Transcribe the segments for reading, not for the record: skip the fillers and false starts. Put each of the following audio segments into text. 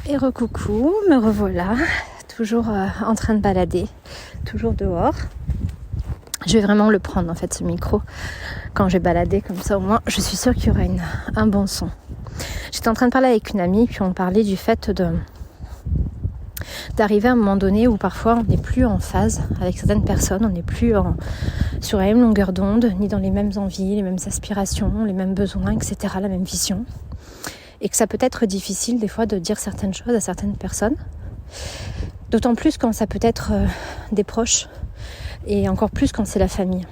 Et recoucou, me revoilà, toujours en train de balader, toujours dehors. Je vais vraiment le prendre en fait ce micro quand je vais balader, comme ça au moins je suis sûre qu'il y aura un bon son. J'étais en train de parler avec une amie, puis on parlait du fait d'arriver à un moment donné où parfois on n'est plus en phase avec certaines personnes, on n'est plus sur la même longueur d'onde, ni dans les mêmes envies, les mêmes aspirations, les mêmes besoins, etc., la même vision. Et que ça peut être difficile des fois de dire certaines choses à certaines personnes, d'autant plus quand ça peut être des proches, et encore plus quand c'est la famille.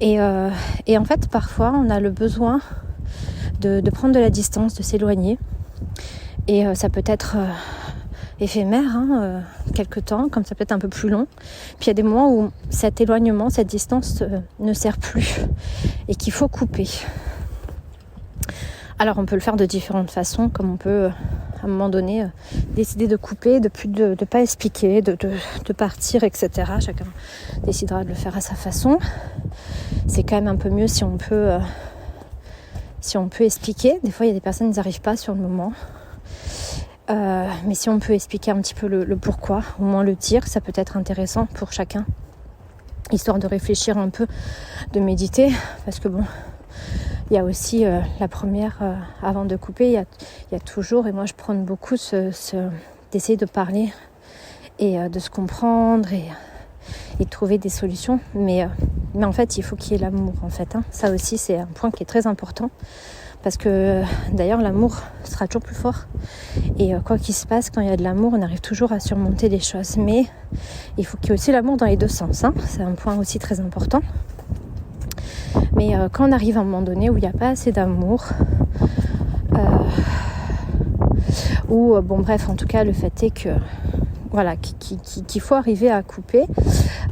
Et en fait, parfois, on a le besoin de prendre de la distance, de s'éloigner. Et ça peut être éphémère, quelque temps, comme ça peut être un peu plus long. Puis il y a des moments où cet éloignement, cette distance ne sert plus et qu'il faut couper. Alors on peut le faire de différentes façons, comme on peut à un moment donné décider de couper, de pas expliquer, de partir, etc. Chacun décidera de le faire à sa façon. C'est quand même un peu mieux si on peut expliquer. Des fois il y a des personnes qui n'arrivent pas sur le moment. Mais si on peut expliquer un petit peu le pourquoi, au moins le dire, ça peut être intéressant pour chacun. Histoire de réfléchir un peu, de méditer, parce que bon... Il y a aussi la première, avant de couper, il y a toujours, et moi je prône beaucoup d'essayer de parler et de se comprendre et de trouver des solutions. Mais en fait, il faut qu'il y ait l'amour en fait. Ça aussi, c'est un point qui est très important. Parce que d'ailleurs, l'amour sera toujours plus fort. Et quoi qu'il se passe, quand il y a de l'amour, on arrive toujours à surmonter les choses. Mais il faut qu'il y ait aussi l'amour dans les deux sens. C'est un point aussi très important. Mais quand on arrive à un moment donné où il n'y a pas assez d'amour, en tout cas le fait est que voilà, qu'il faut arriver à couper.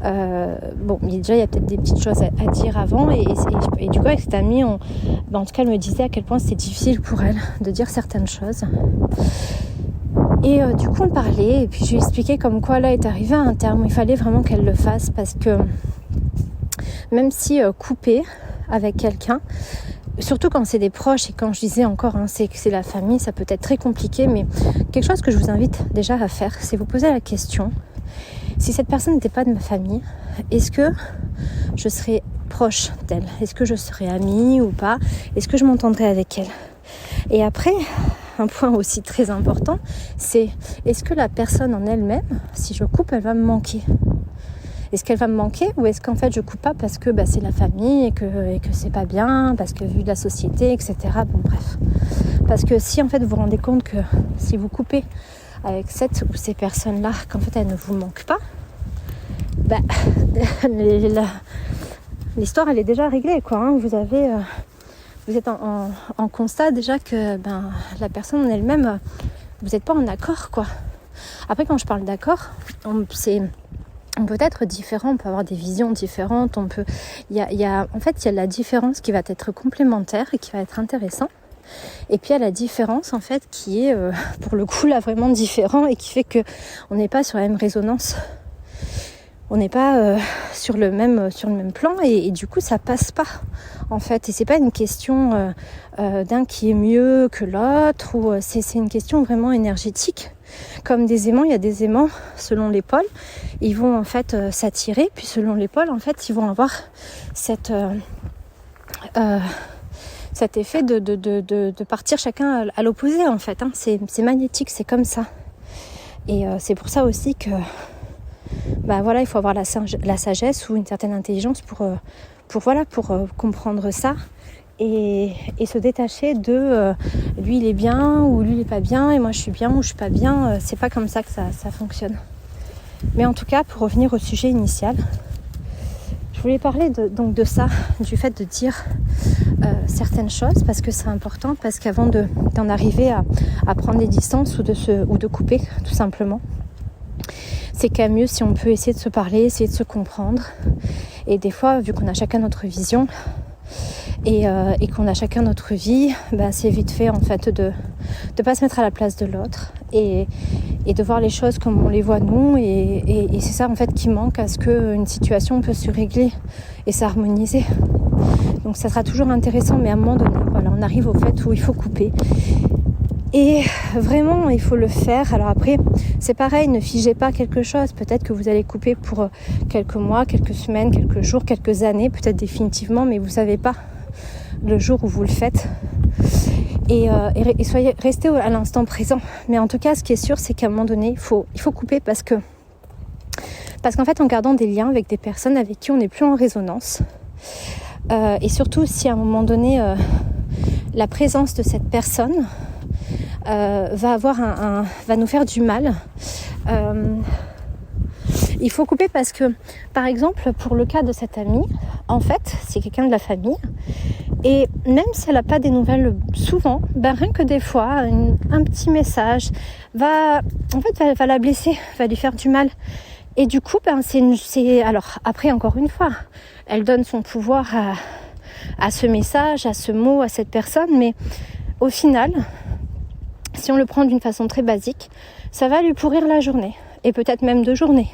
Il y a peut-être des petites choses à dire avant et du coup avec cette amie, en tout cas elle me disait à quel point c'était difficile pour elle de dire certaines choses. Et du coup on parlait et puis je lui expliquais comme quoi là est arrivé à un terme où il fallait vraiment qu'elle le fasse parce que même si couper avec quelqu'un, surtout quand c'est des proches et quand je disais encore c'est que c'est la famille, ça peut être très compliqué, mais quelque chose que je vous invite déjà à faire, c'est vous poser la question, si cette personne n'était pas de ma famille, est-ce que je serais proche d'elle? Est-ce que je serais amie ou pas? Est-ce que je m'entendrais avec elle? Et après, un point aussi très important, c'est est-ce que la personne en elle-même, si je coupe, elle va me manquer? Est-ce qu'elle va me manquer ou est-ce qu'en fait je coupe pas parce que c'est la famille et que c'est pas bien, parce que vu de la société, etc. Bon bref. Parce que si en fait vous vous rendez compte que si vous coupez avec cette ou ces personnes-là, qu'en fait elles ne vous manquent pas, l'histoire elle est déjà réglée quoi. Vous êtes en constat déjà que la personne en elle-même, vous n'êtes pas en accord quoi. Après quand je parle d'accord, on peut être différent, on peut avoir des visions différentes, il y a la différence qui va être complémentaire et qui va être intéressant. Et puis il y a la différence en fait qui est pour le coup là vraiment différent et qui fait que on n'est pas sur la même résonance. On n'est pas sur le même plan et du coup ça passe pas en fait. Et c'est pas une question d'un qui est mieux que l'autre ou c'est une question vraiment énergétique. Comme des aimants, il y a des aimants selon les pôles, ils vont en fait s'attirer, puis selon les pôles en fait ils vont avoir cet effet de partir chacun à l'opposé en fait. C'est magnétique, c'est comme ça. Et c'est pour ça aussi que il faut avoir la sagesse ou une certaine intelligence pour comprendre ça et se détacher de lui il est bien ou lui il est pas bien et moi je suis bien ou je suis pas bien. C'est pas comme ça que ça fonctionne. Mais en tout cas, pour revenir au sujet initial, je voulais parler de ça, du fait de dire certaines choses parce que c'est important, parce qu'avant d'en arriver à prendre des distances ou de couper tout simplement, c'est quand même mieux si on peut essayer de se parler, essayer de se comprendre. Et des fois, vu qu'on a chacun notre vision et qu'on a chacun notre vie, c'est vite fait en fait de pas se mettre à la place de l'autre et de voir les choses comme on les voit nous. Et c'est ça en fait qui manque à ce qu'une situation peut se régler et s'harmoniser. Donc ça sera toujours intéressant, mais à un moment donné, on arrive au fait où il faut couper. Et vraiment, il faut le faire. Alors après, c'est pareil, ne figez pas quelque chose. Peut-être que vous allez couper pour quelques mois, quelques semaines, quelques jours, quelques années, peut-être définitivement, mais vous ne savez pas le jour où vous le faites. Et restez à l'instant présent. Mais en tout cas, ce qui est sûr, c'est qu'à un moment donné, il faut couper parce qu'en fait, en gardant des liens avec des personnes avec qui on n'est plus en résonance, et surtout si à un moment donné, la présence de cette personne va nous faire du mal, il faut couper parce que, par exemple, pour le cas de cette amie, en fait, c'est quelqu'un de la famille. Et même si elle n'a pas des nouvelles souvent, rien que des fois, un petit message va la blesser, va lui faire du mal. Et du coup, alors après, encore une fois, elle donne son pouvoir à ce message, à ce mot, à cette personne, mais au final, si on le prend d'une façon très basique, ça va lui pourrir la journée, et peut-être même 2 journées,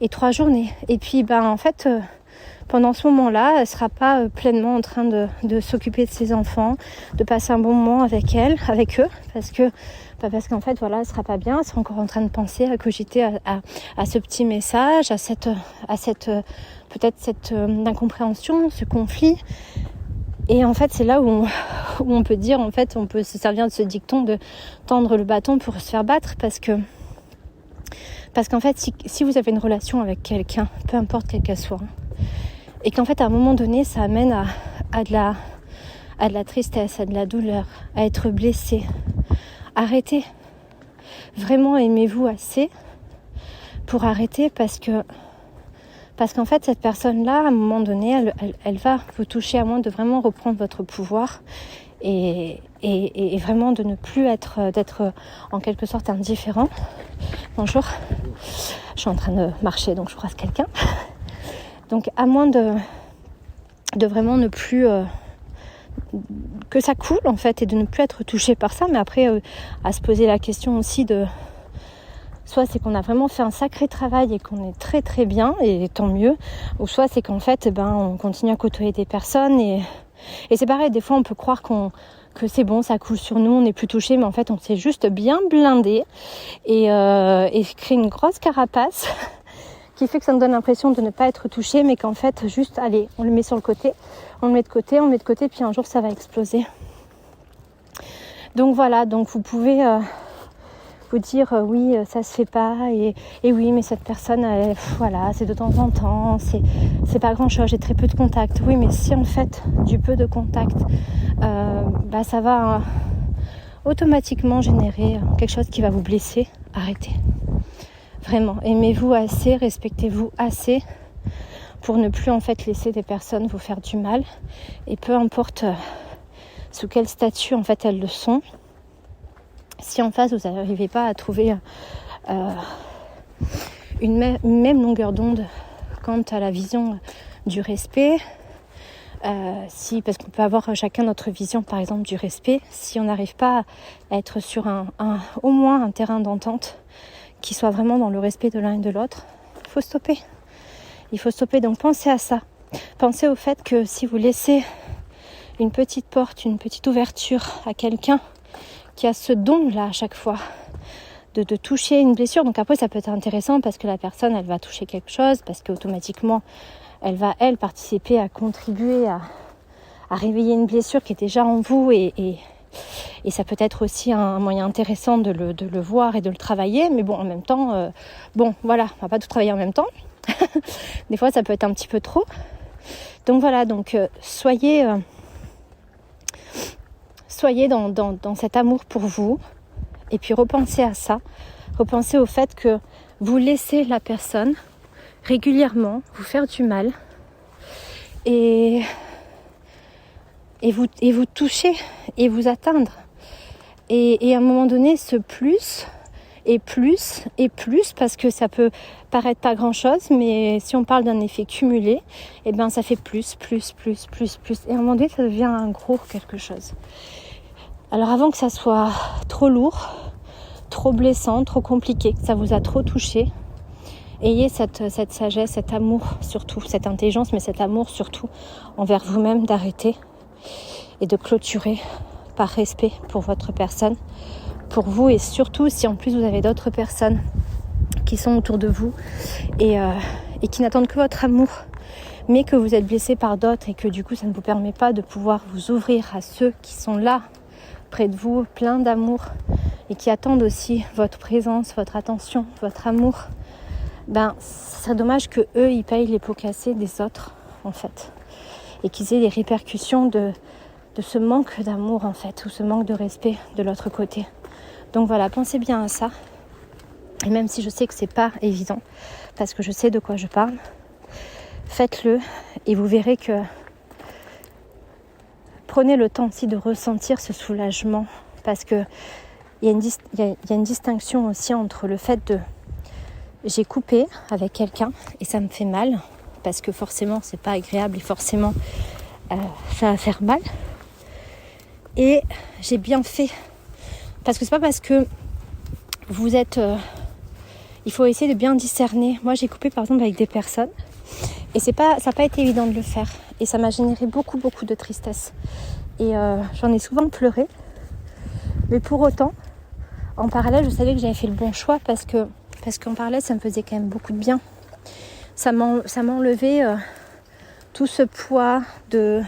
et 3 journées. Et puis, en fait, pendant ce moment-là, elle ne sera pas pleinement en train de s'occuper de ses enfants, de passer un bon moment avec eux, parce qu'en fait, voilà, elle ne sera pas bien, elle sera encore en train de penser, à cogiter à ce petit message, à cette peut-être cette incompréhension, ce conflit. Et en fait, c'est là où on peut dire, en fait, on peut se servir de ce dicton de tendre le bâton pour se faire battre, parce qu'en fait, si vous avez une relation avec quelqu'un, peu importe quelle qu'elle soit, et qu'en fait, à un moment donné, ça amène à de la tristesse, à de la douleur, à être blessé, arrêtez. Vraiment, aimez-vous assez pour arrêter, parce qu'en fait, cette personne-là, à un moment donné, elle va vous toucher, à moins de vraiment reprendre votre pouvoir et vraiment de ne plus d'être en quelque sorte indifférent. Bonjour, je suis en train de marcher, donc je croise quelqu'un. Donc, à moins de vraiment ne plus... que ça coule, en fait, et de ne plus être touché par ça. Mais après, à se poser la question aussi de... Soit c'est qu'on a vraiment fait un sacré travail et qu'on est très très bien, et tant mieux. Ou soit c'est qu'en fait, on continue à côtoyer des personnes. Et c'est pareil, des fois, on peut croire que c'est bon, ça coule sur nous, on n'est plus touché. Mais en fait, on s'est juste bien blindé et créé une grosse carapace qui fait que ça me donne l'impression de ne pas être touché, mais qu'en fait, juste, allez, on le met sur le côté, on le met de côté, puis un jour, ça va exploser. Donc voilà, donc vous pouvez vous dire, oui, ça se fait pas, et oui, mais cette personne, voilà, c'est de temps en temps, c'est pas grand-chose, j'ai très peu de contact. Oui, mais si en fait, du peu de contact, ça va automatiquement générer quelque chose qui va vous blesser, arrêtez. Vraiment, aimez-vous assez, respectez-vous assez pour ne plus en fait laisser des personnes vous faire du mal. Et peu importe sous quel statut en fait elles le sont, si en face vous n'arrivez pas à trouver une même longueur d'onde quant à la vision du respect, parce qu'on peut avoir chacun notre vision par exemple du respect, si on n'arrive pas à être sur au moins un terrain d'entente qui soit vraiment dans le respect de l'un et de l'autre, il faut stopper. Il faut stopper, donc pensez à ça. Pensez au fait que si vous laissez une petite porte, une petite ouverture à quelqu'un qui a ce don-là à chaque fois, de toucher une blessure. Donc après, ça peut être intéressant parce que la personne, elle va toucher quelque chose, parce qu'automatiquement, elle va, participer à contribuer à réveiller une blessure qui est déjà en vous, et ça peut être aussi un moyen intéressant de le voir et de le travailler. Mais bon, en même temps, voilà, on va pas tout travailler en même temps. Des fois, ça peut être un petit peu trop. Donc voilà, soyez dans cet amour pour vous, et puis repensez à ça. Repensez au fait que vous laissez la personne régulièrement vous faire du mal, et vous toucher et vous atteindre. Et à un moment donné, ce plus et plus et plus, parce que ça peut paraître pas grand chose, mais si on parle d'un effet cumulé, ça fait plus. Et à un moment donné, ça devient un gros quelque chose. Alors avant que ça soit trop lourd, trop blessant, trop compliqué, que ça vous a trop touché, ayez cette sagesse, cet amour surtout, cette intelligence, mais cet amour surtout envers vous-même, d'arrêter et de clôturer par respect pour votre personne, pour vous, et surtout si en plus vous avez d'autres personnes qui sont autour de vous et qui n'attendent que votre amour, mais que vous êtes blessé par d'autres et que du coup ça ne vous permet pas de pouvoir vous ouvrir à ceux qui sont là près de vous, plein d'amour, et qui attendent aussi votre présence, votre attention, votre amour. C'est dommage que eux ils payent les pots cassés des autres en fait, et qu'ils aient les répercussions de ce manque d'amour en fait, ou ce manque de respect de l'autre côté. Donc voilà, pensez bien à ça. Et même si je sais que c'est pas évident, parce que je sais de quoi je parle, faites-le et vous verrez que prenez le temps aussi de ressentir ce soulagement, parce que il y a une distinction aussi entre le fait de j'ai coupé avec quelqu'un et ça me fait mal, parce que forcément c'est pas agréable et forcément ça va faire mal, et j'ai bien fait, parce que c'est pas parce que vous êtes il faut essayer de bien discerner. Moi j'ai coupé par exemple avec des personnes et ça n'a pas été évident de le faire, et ça m'a généré beaucoup de tristesse, et j'en ai souvent pleuré, mais pour autant en parallèle je savais que j'avais fait le bon choix, parce qu'en parallèle ça me faisait quand même beaucoup de bien. Ça m'enlevait tout ce poids de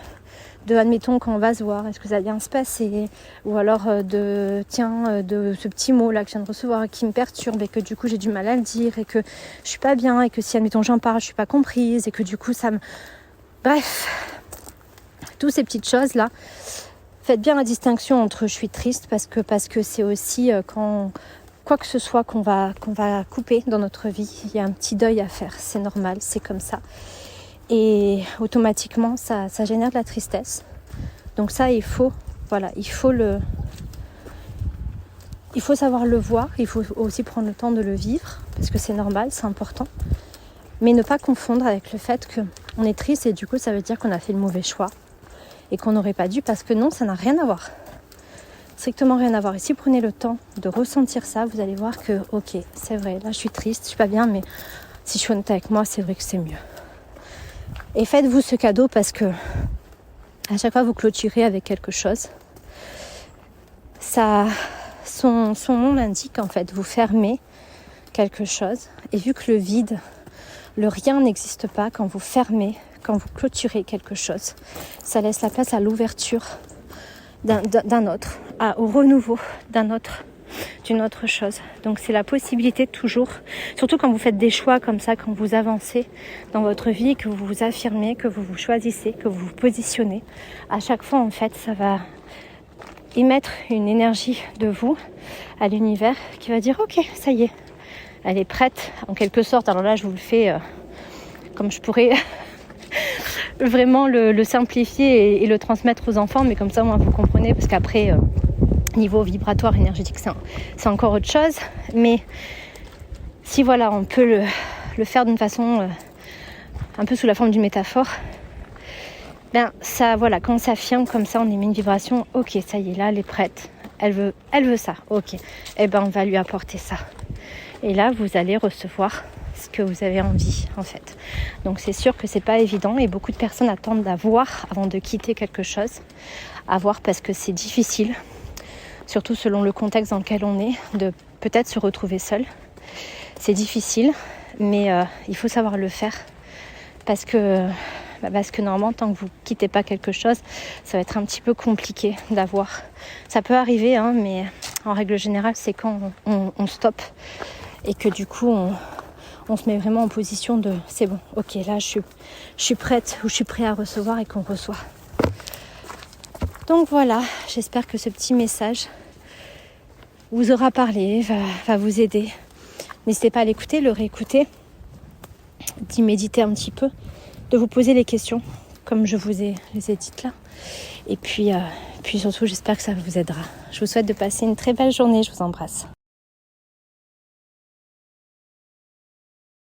admettons quand on va se voir, est-ce que ça va bien se passer, ou alors de ce petit mot là que je viens de recevoir qui me perturbe et que du coup j'ai du mal à le dire et que je suis pas bien, et que si admettons j'en parle je suis pas comprise et que du coup ça me... Bref, toutes ces petites choses là, faites bien la distinction entre je suis triste parce que c'est aussi quand quoi que ce soit qu'on va couper dans notre vie, il y a un petit deuil à faire, c'est normal, c'est comme ça. Et automatiquement ça génère de la tristesse. Donc ça il faut savoir le voir, il faut aussi prendre le temps de le vivre, parce que c'est normal, c'est important. Mais ne pas confondre avec le fait qu'on est triste et du coup ça veut dire qu'on a fait le mauvais choix et qu'on n'aurait pas dû, parce que non, ça n'a rien à voir. Strictement rien à voir. Et si vous prenez le temps de ressentir ça, vous allez voir que ok, c'est vrai, là je suis triste, je suis pas bien, mais si je suis honnête avec moi, c'est vrai que c'est mieux. Et faites-vous ce cadeau, parce que à chaque fois vous clôturez avec quelque chose, ça, son nom l'indique en fait, vous fermez quelque chose, et vu que le vide, le rien n'existe pas quand vous fermez, quand vous clôturez quelque chose, ça laisse la place à l'ouverture d'un autre, au renouveau d'une autre chose. Donc c'est la possibilité toujours, surtout quand vous faites des choix comme ça, quand vous avancez dans votre vie, que vous vous affirmez, que vous vous choisissez, que vous vous positionnez, à chaque fois en fait ça va émettre une énergie de vous à l'univers qui va dire ok, ça y est, elle est prête en quelque sorte. Alors là je vous le fais comme je pourrais vraiment le simplifier et le transmettre aux enfants, mais comme ça moi vous comprenez, parce qu'après niveau vibratoire énergétique c'est encore autre chose. Mais si voilà, on peut le faire d'une façon un peu sous la forme d'une métaphore, ça voilà, quand on s'affirme comme ça, on émet une vibration, ok ça y est, là elle est prête, elle veut ça, ok, et on va lui apporter ça, et là vous allez recevoir ce que vous avez envie en fait. Donc c'est sûr que c'est pas évident, et beaucoup de personnes attendent d'avoir avant de quitter quelque chose, avoir, parce que c'est difficile, surtout selon le contexte dans lequel on est, de peut-être se retrouver seul. C'est difficile, mais il faut savoir le faire, parce que normalement tant que vous quittez pas quelque chose, ça va être un petit peu compliqué d'avoir. Ça peut arriver mais en règle générale c'est quand on stoppe, et que du coup on se met vraiment en position de c'est bon, ok, là je suis prête, ou je suis prêt à recevoir, et qu'on reçoit. Donc voilà, j'espère que ce petit message vous aura parlé, va vous aider. N'hésitez pas à l'écouter, le réécouter, d'y méditer un petit peu, de vous poser les questions comme je vous les ai dites là. Et puis surtout, j'espère que ça vous aidera. Je vous souhaite de passer une très belle journée, je vous embrasse.